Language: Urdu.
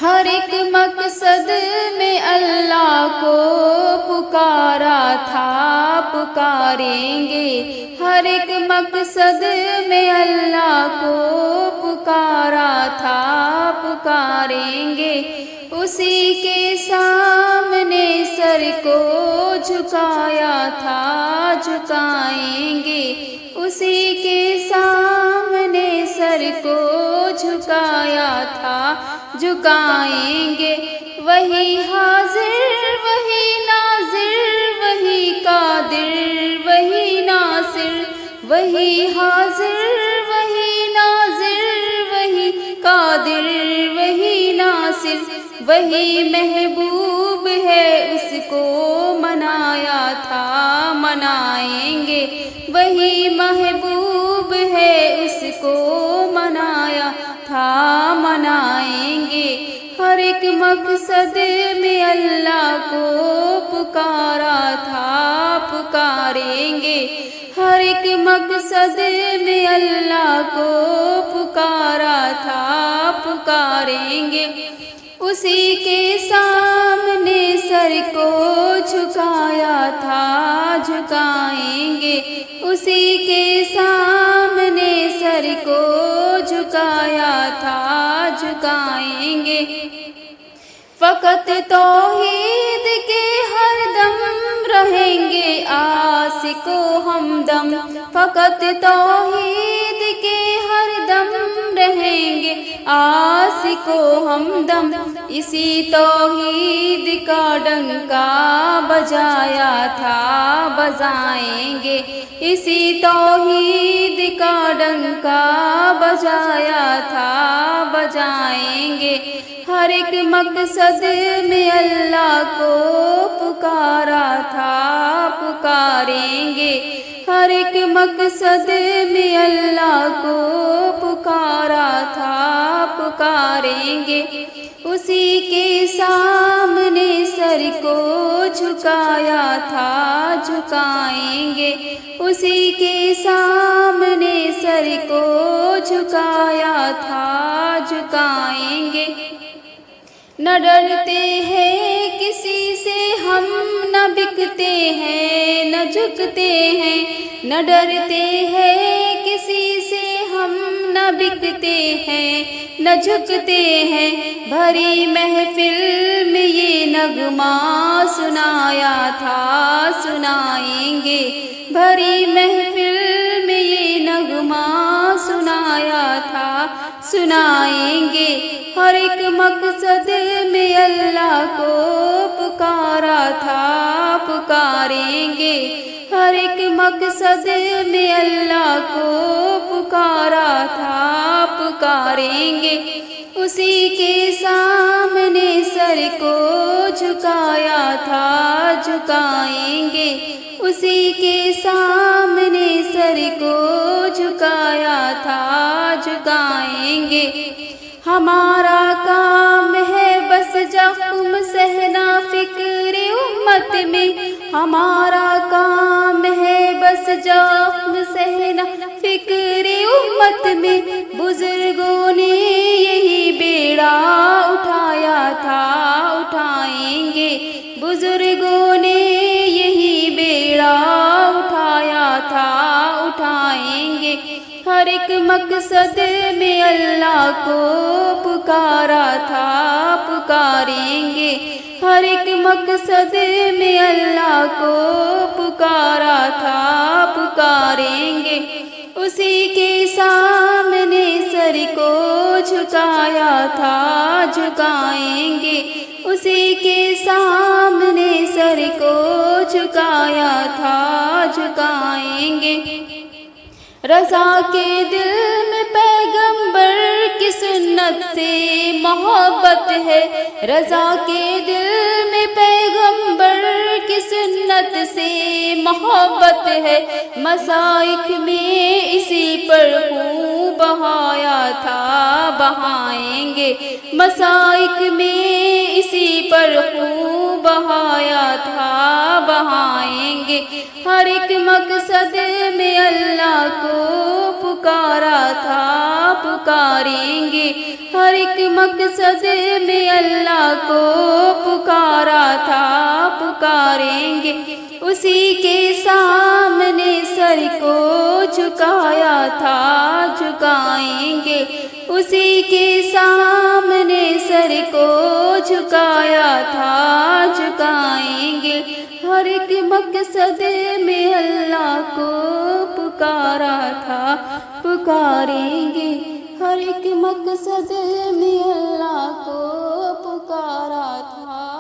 ہر ایک مقصد میں اللہ کو پکارا تھا، پکاریں گے۔ ہر ایک مقصد میں اللہ کو پکارا تھا، پکاریں گے۔ اسی کے سامنے سر کو جھکایا تھا، جھکائیں گے۔ اسی کے سامنے سر کو جھکایا تھا، جھکائیں گے۔ وہی حاضر وہی ناظر وہی قادر وہی ناصر، وہی حاضر وہی ناظر وہی قادر وہی ناصر۔ وہی محبوب ہے، اس کو منایا تھا، منائیں گے۔ وہی محبوب ہے، اس کو منایا تھا، منائیں گے۔ ہر ایک مقصد میں اللہ کو پکارا تھا، پکاریں گے۔ ہر ایک مقصد میں اللہ کو پکارا تھا، پکاریں گے۔ اسی کے سامنے سر کو جھکایا تھا، جھکائیں گے۔ اسی کے سامنے سر کو جھکایا تھا، جھکائیں گے۔ فقط توحید کے ہر دم رہیں گے عاشق و ہمدم، فقط توحید کے ہر دم رہیں گے عاشق و ہمدم۔ اسی توحید کا ڈنکا بجایا تھا، بجائیں گے۔ اسی توحید کا ڈنکا بجایا تھا، بجائیں گے۔ ہر ایک مقصد میں اللہ کو پکارا تھا، پکاریں گے۔ ہر ایک مقصد میں اللہ کو پکارا تھا، پکاریں گے۔ اسی کے سامنے سر کو جھکایا تھا، جھکائیں گے۔ اسی کے سامنے سر کو جھکایا تھا، جھکائیں گے۔ نہ ڈرتے ہیں کسی سے ہم، نہ بکتے ہیں نہ جھکتے ہیں۔ نہ ڈرتے ہیں کسی سے ہم، نہ بکتے ہیں نہ جھکتے ہیں۔ بھری محفل میں یہ نغمہ سنایا تھا، سنائیں گے۔ بھری محفل میں یہ نغمہ سنایا تھا، سنائیں گے۔ ہر ایک مقصد میں اللہ کو پکارا تھا، پکاریں گے۔ ہر ایک مقصد میں اللہ کو پکارا تھا، پکاریں گے۔ اسی کے سامنے سر کو جھکایا تھا، جھکائیں گے۔ اسی کے سامنے سر کو جھکایا تھا، جھکائیں گے۔ ہمارا کام ہے بس زخم سہنا فکر امت میں، ہمارا کام ہے بس زخم سہنا فکر امت میں۔ بزرگوں نے یہی بیڑا اٹھایا تھا، اٹھائیں گے۔ بزرگوں نے یہی بیڑا اٹھایا تھا، اٹھائیں گے۔ ہر ایک مقصد میں اللہ کو پکارا تھا، پکاریں گے۔ ہر ایک مقصد میں اللہ کو پکارا تھا، پکاریں گے۔ اسی کے سامنے سر کو جھکایا تھا، جھکائیں گے۔ اسی کے سامنے سر کو جھکایا تھا، جھکائیں گے۔ رضا کے دل میں پیغمبر کی سنت سے محبت ہے، رضا کے دل میں پیغمبر کی سنت سے محبت ہے۔ مسائق میں اسی پر خون بہایا تھا، بہائیں گے۔ مسائق میں اسی پر خون بہایا تھا، بہائیں گے۔ ہر ایک مقصد میں اللہ کو پکارا تھا، پکاریں گے۔ ہر ایک مقصد میں اللہ کو پکارا تھا پکاریں گے، اسی کے سامنے سر کو جھکایا تھا جھکائیں گے، اسی کے سامنے سر کو جھکایا تھا جھکائیں گے، ہر ایک مقصد میں اللہ کو پکارا تھا پکاریں گے، ہر ایک مقصد میں اللہ کو پکارا تھا